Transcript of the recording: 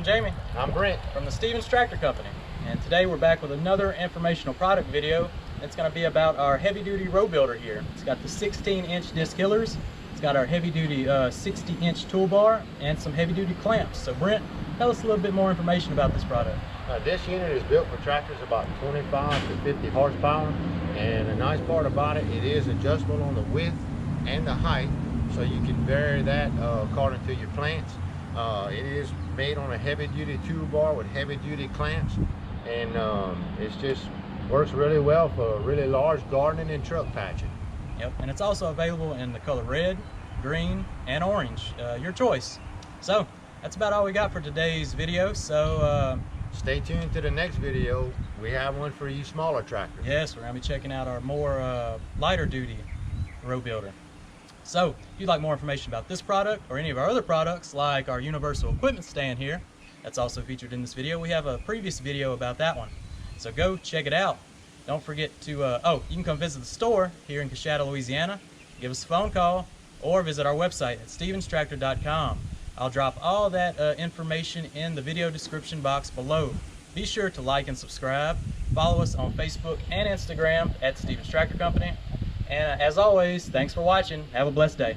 Jamie. I'm Brent. From the Stevens Tractor Company. And today we're back with another informational product video. It's going to be about our heavy-duty row builder here. It's got the 16-inch disc hillers. It's got our heavy-duty 60-inch toolbar and some heavy-duty clamps. So Brent, tell us a little bit more information about this product. This unit is built for tractors about 25 to 50 horsepower. And the nice part about it, it is adjustable on the width and the height. So you can vary that according to your plants. It is made on a heavy-duty toolbar with heavy-duty clamps, and it just works really well for really large gardening and truck patching. Yep, and it's also available in the color red, green, and orange. Your choice. So that's about all we got for today's video. So stay tuned to the next video. We have one for you smaller tractors. Yes, we're going to be checking out our more lighter duty row builder. So if you'd like more information about this product or any of our other products, like our universal equipment stand here, that's also featured in this video. We have a previous video about that one. So go check it out. Don't forget to, you can come visit the store here in Coushatta, Louisiana. Give us a phone call or visit our website at stevenstractor.com. I'll drop all that information in the video description box below. Be sure to like and subscribe. Follow us on Facebook and Instagram at Stevens Tractor Company. And as always, thanks for watching. Have a blessed day.